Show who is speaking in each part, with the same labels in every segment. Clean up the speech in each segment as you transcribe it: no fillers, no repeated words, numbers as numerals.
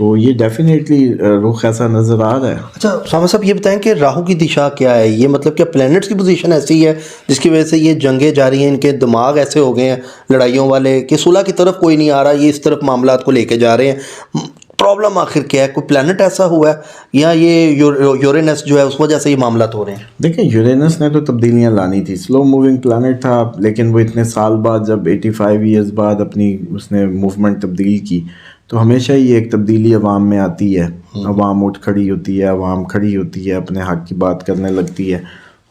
Speaker 1: تو یہ ڈیفینیٹلی رخ ایسا نظر آ رہا ہے.
Speaker 2: اچھا اسامہ صاحب یہ بتائیں کہ راہو کی دشا کیا ہے؟ یہ مطلب کیا پلینٹس کی پوزیشن ایسی ہے جس کی وجہ سے یہ جنگیں جاری ہیں، ان کے دماغ ایسے ہو گئے ہیں لڑائیوں والے کہ صلح کی طرف کوئی نہیں آ رہا، یہ اس طرف معاملات کو لے کے جا رہے ہیں؟ پرابلم آخر کیا ہے؟ کوئی پلانٹ ایسا ہوا ہے یا یہ یورینس جو ہے اس وجہ سے یہ معاملات ہو رہے ہیں؟
Speaker 1: دیکھیں یورینس نے تو تبدیلیاں لانی تھی، سلو موونگ پلانٹ تھا، لیکن وہ اتنے سال بعد جب 85 ایئرز بعد اپنی اس نے موومنٹ تبدیل کی تو ہمیشہ ہی ایک تبدیلی عوام میں آتی ہے، عوام اٹھ کھڑی ہوتی ہے، عوام کھڑی ہوتی ہے، اپنے حق کی بات کرنے لگتی ہے،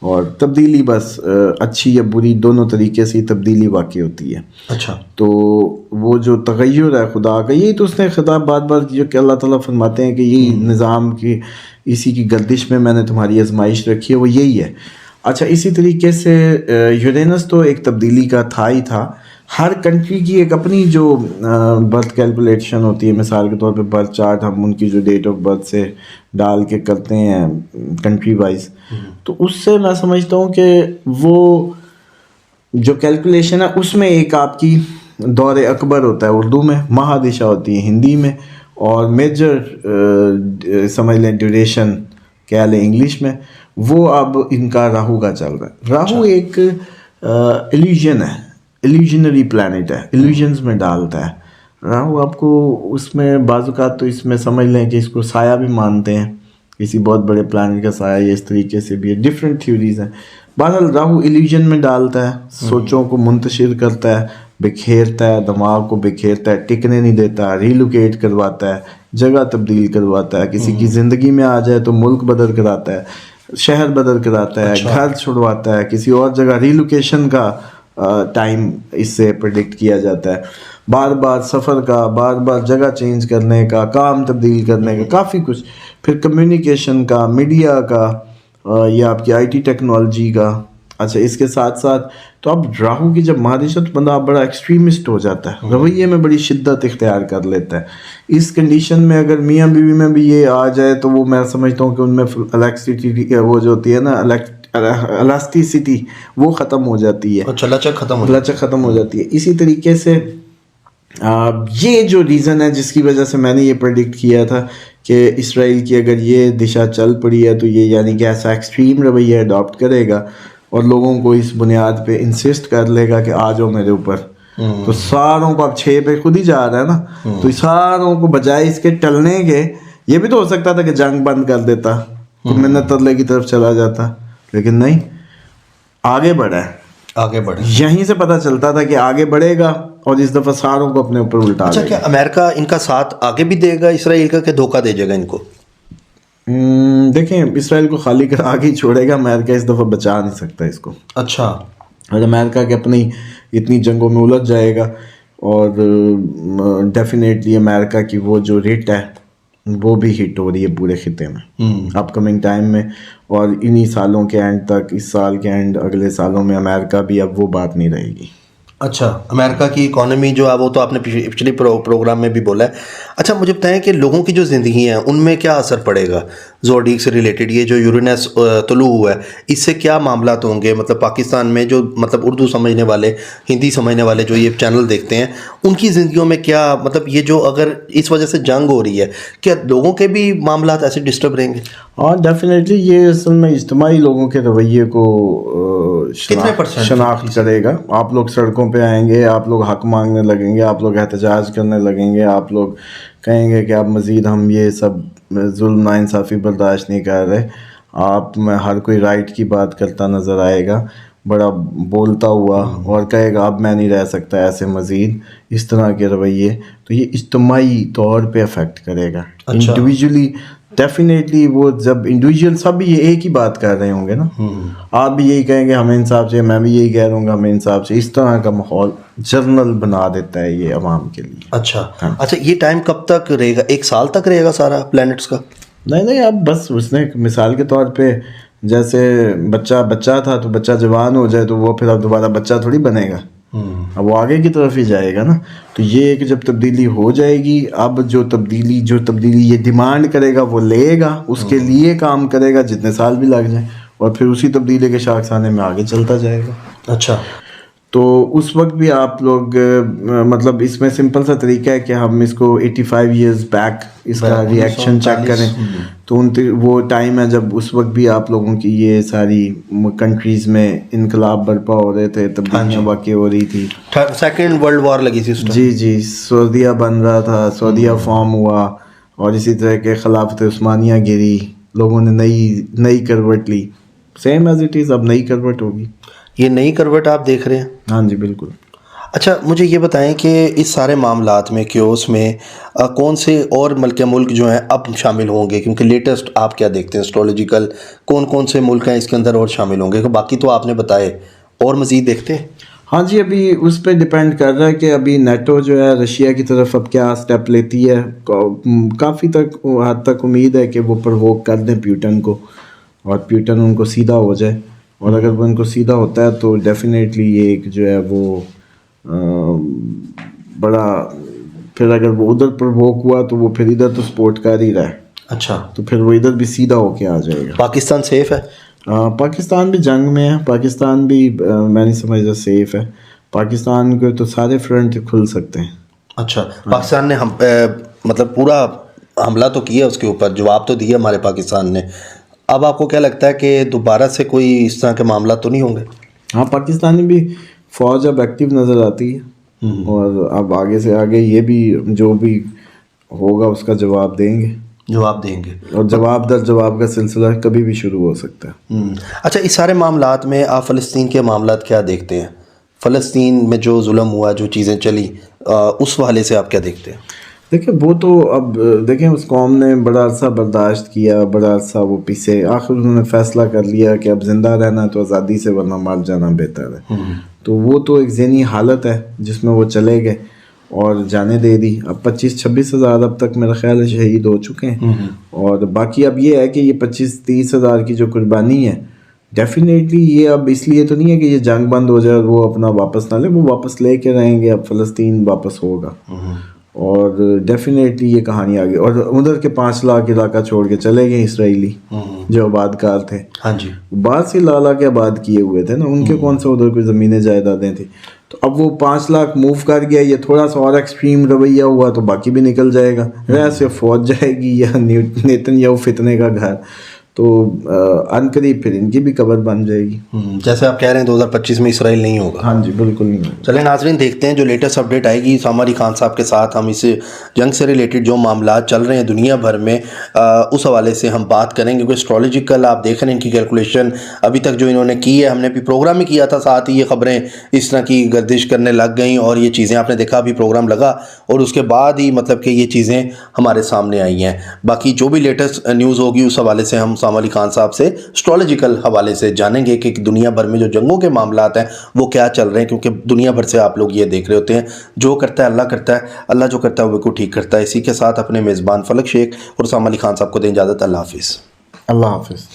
Speaker 1: اور تبدیلی بس اچھی یا بری دونوں طریقے سے تبدیلی واقع ہوتی ہے.
Speaker 2: اچھا
Speaker 1: تو وہ جو تغیر ہے خدا کا، یہی تو اس نے خطاب بار بار جو کہ اللہ تعالیٰ فرماتے ہیں کہ یہی نظام کی اسی کی گردش میں نے تمہاری آزمائش رکھی ہے، وہ یہی ہے. اچھا اسی طریقے سے یورینس تو ایک تبدیلی کا تھا ہی تھا. ہر کنٹری کی ایک اپنی جو برتھ کیلکولیشن ہوتی ہے، مثال کے طور پہ برتھ چارٹ ہم ان کی جو ڈیٹ آف برتھ سے ڈال کے کرتے ہیں کنٹری وائز، تو اس سے میں سمجھتا ہوں کہ وہ جو کیلکولیشن ہے اس میں ایک آپ کی دور اکبر ہوتا ہے، اردو میں مہادشا ہوتی ہے ہندی میں، اور میجر سمجھ لیں ڈیوریشن کہہ لیں انگلش میں، وہ اب ان کا راہو کا چل رہا ہے. راہو ایک ایلیوژن ہے، ایلیوژنری پلانٹ ہے، ایلیوژنز میں ڈالتا ہے. راہو آپ کو اس میں بعض اوقات تو اس میں سمجھ لیں کہ اس کو سایہ بھی مانتے ہیں، کسی بہت بڑے پلانٹ کا سایہ، یا اس طریقے سے بھی ڈفرینٹ تھیوریز ہیں. بہرحال راہو ایلیوژن میں ڈالتا ہے، سوچوں کو منتشر کرتا ہے، بکھیرتا ہے، دماغ کو بکھیرتا ہے، ٹکنے نہیں دیتا، ریلوکیٹ کرواتا ہے، جگہ تبدیل کرواتا ہے، کسی کی زندگی میں آ جائے تو ملک بدل کراتا ہے، شہر بدل کراتا ہے، گھر چھڑواتا ہے، کسی اور جگہ ریلوکیشن کا ٹائم اس سے پریڈکٹ کیا جاتا ہے، بار بار سفر کا، بار بار جگہ چینج کرنے کا، کام تبدیل کرنے کا، کافی کچھ. پھر کمیونیکیشن کا، میڈیا کا، یا آپ کی آئی ٹی ٹیکنالوجی کا. اچھا اس کے ساتھ ساتھ تو اب راہو کی جب مہادش ہے تو بندہ بڑا ایکسٹریمسٹ ہو جاتا ہے، رویے میں بڑی شدت اختیار کر لیتا ہے. اس کنڈیشن میں اگر میاں بیوی میں بھی یہ آ جائے تو وہ میں سمجھتا ہوں کہ ان میں الیکٹریسٹی وہ جو ہوتی ہے نا الاسٹیسٹی وہ ختم ہو جاتی ہے،
Speaker 2: لچک
Speaker 1: ختم ہو جاتی ہے. اسی طریقے سے یہ جو ریزن ہے جس کی وجہ سے میں نے یہ پریڈکٹ کیا تھا کہ اسرائیل کی اگر یہ دشا چل پڑی ہے تو یہ یعنی کہ ایسا ایکسٹریم رویہ اڈاپٹ کرے گا اور لوگوں کو اس بنیاد پہ انسسٹ کر لے گا کہ آ جاؤ میرے اوپر. تو ساروں کو اب 6 پہ خود ہی جا رہا ہے نا، تو ساروں کو بجائے اس کے ٹلنے کے، یہ بھی تو ہو سکتا تھا کہ جنگ بند کر دیتا، منت ترلے کی طرف چلا جاتا، لیکن نہیں، آگے بڑھا ہے. یہیں سے پتہ چلتا تھا کہ آگے بڑھے گا اور اس دفعہ ساروں کو اپنے اوپر الٹا.
Speaker 2: اچھا کیا امریکہ ان کا ساتھ آگے بھی دے گا اسرائیل کا کہ دھوکہ دے جائے گا ان کو؟
Speaker 1: دیکھیں اسرائیل کو خالی کر آگے ہی چھوڑے گا، امریکہ اس دفعہ بچا نہیں سکتا اس کو.
Speaker 2: اچھا
Speaker 1: اور امریکہ کے اپنی اتنی جنگوں میں الجھ جائے گا، اور ڈیفینیٹلی امریکہ کی وہ جو ریٹ ہے وہ بھی ہٹ ہو رہی ہے پورے خطے میں اپ کمنگ ٹائم میں، اور انہی سالوں کے اینڈ تک، اس سال کے اینڈ، اگلے سالوں میں امریکہ بھی اب وہ بات نہیں رہے گی.
Speaker 2: اچھا امریکہ کی اکانومی جو ہے وہ تو آپ نے پچھلی پروگرام میں بھی بولا ہے. اچھا مجھے بتائیں کہ لوگوں کی جو زندگی ہیں ان میں کیا اثر پڑے گا زوڈیک سے ریلیٹڈ؟ یہ جو یورینس طلوع ہوا ہے اس سے کیا معاملات ہوں گے؟ مطلب پاکستان میں جو مطلب اردو سمجھنے والے، ہندی سمجھنے والے جو یہ چینل دیکھتے ہیں ان کی زندگیوں میں کیا مطلب یہ جو اگر اس وجہ سے جنگ ہو رہی ہے کیا لوگوں کے بھی معاملات ایسے ڈسٹرب رہیں گے؟
Speaker 1: اور ڈیفینیٹلی یہ اصل میں اجتماعی لوگوں کے رویے کو شناخت کرے گا. آپ لوگ سڑکوں پہ آئیں گے، آپ لوگ حق مانگنے لگیں گے، آپ لوگ احتجاج کرنے لگیں گے، آپ لوگ کہیں گے کہ اب مزید ہم یہ سب ظلم ناانصافی برداشت نہیں کر رہے. آپ میں ہر کوئی رائٹ کی بات کرتا نظر آئے گا، بڑا بولتا ہوا، اور کہے گا اب میں نہیں رہ سکتا ایسے مزید، اس طرح کے رویے. تو یہ اجتماعی طور پہ افیکٹ کرے گا. انڈیویجولی ڈیفینیٹلی وہ جب انڈیویجول سب بھی یہ ایک ہی بات کر رہے ہوں گے نا، آپ بھی یہی کہیں گے ہمیں انصاف چاہیے، میں بھی یہی کہہ رہا ہوں گا ہمیں انصاف چاہیے. اس طرح کا ماحول جرنل بنا دیتا ہے یہ عوام کے لیے.
Speaker 2: اچھا یہ ٹائم کب تک رہے گا؟ 1 سال تک رہے گا سارا پلانٹس کا؟
Speaker 1: نہیں اب بس اس نے مثال کے طور پہ جیسے بچہ تھا تو بچہ جوان ہو جائے تو وہ پھر اب دوبارہ بچہ تھوڑی بنے گا، اب وہ آگے کی طرف ہی جائے گا نا. تو یہ کہ جب تبدیلی ہو جائے گی، اب جو تبدیلی یہ ڈیمانڈ کرے گا وہ لے گا، اس کے لیے کام کرے گا جتنے سال بھی لگ جائیں، اور پھر اسی تبدیلی کے شاخسانے میں آگے چلتا جائے گا.
Speaker 2: اچھا
Speaker 1: تو اس وقت بھی آپ لوگ مطلب اس میں سمپل سا طریقہ ہے کہ ہم اس کو 85 ایئرز بیک اس کا ریئیکشن چیک کریں تو وہ ٹائم ہے جب اس وقت بھی آپ لوگوں کی یہ ساری کنٹریز میں انقلاب برپا ہو رہے تھے، تبدیلیاں واقع ہو رہی تھی،
Speaker 2: سیکنڈ ورلڈ وار لگی تھی اس ٹائم.
Speaker 1: جی سعودیہ بن رہا تھا، سعودیہ فارم ہوا، اور اسی طرح کے خلافت عثمانیہ گری، لوگوں نے نئی کروٹ لی، سیم ایز اٹ از اب نئی کروٹ ہوگی.
Speaker 2: یہ نئی کروٹ آپ دیکھ رہے ہیں؟
Speaker 1: ہاں جی بالکل.
Speaker 2: اچھا مجھے یہ بتائیں کہ اس سارے معاملات میں کیوس میں کون سے اور ملک جو ہیں اب شامل ہوں گے، کیونکہ لیٹسٹ آپ کیا دیکھتے ہیں اسٹرولوجیکل کون سے ملک ہیں اس کے اندر اور شامل ہوں گے؟ باقی تو آپ نے بتائے، اور مزید دیکھتے ہیں؟
Speaker 1: ہاں جی، ابھی اس پہ ڈپینڈ کر رہا ہے کہ ابھی نیٹو جو ہے رشیا کی طرف اب کیا سٹیپ لیتی ہے. کافی حد تک امید ہے کہ وہ پرووک کر دیں پیوٹن کو اور پیوٹن ان کو سیدھا ہو جائے، اور اگر وہ ان کو سیدھا ہوتا ہے تو ڈیفینیٹلی یہ ایک جو ہے وہ بڑا، پھر اگر وہ ادھر پرووک ہوا تو وہ پھر ادھر تو سپورٹ کر ہی رہا ہے.
Speaker 2: اچھا،
Speaker 1: تو پھر وہ ادھر بھی سیدھا ہو کے آ جائے گا.
Speaker 2: پاکستان سیف ہے؟
Speaker 1: پاکستان بھی جنگ میں ہے، پاکستان بھی میں نہیں سمجھتا سیف ہے. پاکستان کے تو سارے فرنٹ کھل سکتے ہیں.
Speaker 2: اچھا، پاکستان نے مطلب پورا حملہ تو کیا، اس کے اوپر جواب تو دیا ہمارے پاکستان نے. اب آپ کو کیا لگتا ہے کہ دوبارہ سے کوئی اس طرح کے معاملات تو نہیں ہوں گے؟
Speaker 1: ہاں، پاکستانی بھی فوج اب ایکٹیو نظر آتی ہے، اور اب آگے سے آگے یہ بھی جو بھی ہوگا اس کا جواب دیں گے، اور جواب در جواب کا سلسلہ کبھی بھی شروع ہو سکتا ہے.
Speaker 2: اچھا، اس سارے معاملات میں آپ فلسطین کے معاملات کیا دیکھتے ہیں؟ فلسطین میں جو ظلم ہوا، جو چیزیں چلی، اس حوالے سے آپ کیا دیکھتے ہیں؟
Speaker 1: دیکھیں وہ تو اب دیکھیں اس قوم نے بڑا عرصہ برداشت کیا، بڑا عرصہ وہ پیچھے، آخر انہوں نے فیصلہ کر لیا کہ اب زندہ رہنا تو آزادی سے، ورنہ مر جانا بہتر ہے. تو وہ تو ایک ذہنی حالت ہے جس میں وہ چلے گئے اور جانے دے دی. اب 25-26 ہزار اب تک میرا خیال ہے شہید ہو چکے ہیں، اور باقی اب یہ ہے کہ یہ 25-30 ہزار کی جو قربانی ہے، ڈیفینیٹلی یہ اب اس لیے تو نہیں ہے کہ یہ جنگ بند ہو جائے اور وہ اپنا واپس نہ لے، وہ واپس لے کے رہیں گے. اب فلسطین واپس ہوگا، اور ڈیفینیٹلی یہ کہانی آگے. اور ادھر کے 5 لاکھ علاقہ چھوڑ کے چلے گئے اسرائیلی جو آباد کار تھے.
Speaker 2: ہاں جی،
Speaker 1: بعد سے لالا کے آباد کیے ہوئے تھے نا، ان کے کون سے ادھر کوئی زمینیں جائیدادیں تھیں. تو اب وہ 5 لاکھ موو کر گیا، یہ تھوڑا سا اور ایکسٹریم رویہ ہوا تو باقی بھی نکل جائے گا. ایسے فوج جائے گی یا نیتن یا فتنے کا گھر، تو عنقریب پھر ان کی بھی قبر بن جائے گی.
Speaker 2: جیسے آپ کہہ رہے ہیں 2025 میں اسرائیل نہیں ہوگا.
Speaker 1: ہاں جی بالکل نہیں ہوگا.
Speaker 2: چلیں ناظرین، دیکھتے ہیں جو لیٹسٹ اپڈیٹ آئے گی اسامہ علی خان صاحب کے ساتھ. ہم اس جنگ سے ریلیٹڈ جو معاملات چل رہے ہیں دنیا بھر میں، اس حوالے سے ہم بات کریں گے. کیونکہ اسٹرالوجیکل آپ دیکھ رہے ہیں ان کی کیلکولیشن ابھی تک جو انہوں نے کی ہے، ہم نے بھی پروگرام میں کیا تھا، ساتھ ہی یہ خبریں اس طرح کی گردش کرنے لگ گئیں، اور یہ چیزیں آپ نے دیکھا ابھی پروگرام لگا اور اس کے بعد ہی مطلب کہ یہ چیزیں ہمارے سامنے آئی ہیں. باقی جو بھی لیٹسٹ نیوز ہوگی اس حوالے سے ہم اسامہ علی خان صاحب سے اسٹرالوجیکل حوالے سے جانیں گے کہ دنیا بھر میں جو جنگوں کے معاملات ہیں وہ کیا چل رہے ہیں. کیونکہ دنیا بھر سے آپ لوگ یہ دیکھ رہے ہوتے ہیں، جو کرتا ہے اللہ کرتا ہے، اللہ جو کرتا ہے وہ کو ٹھیک کرتا ہے. اسی کے ساتھ اپنے میزبان فلک شیخ اور اسامہ علی خان صاحب کو دیں اجازت. اللہ حافظ.
Speaker 1: اللہ حافظ.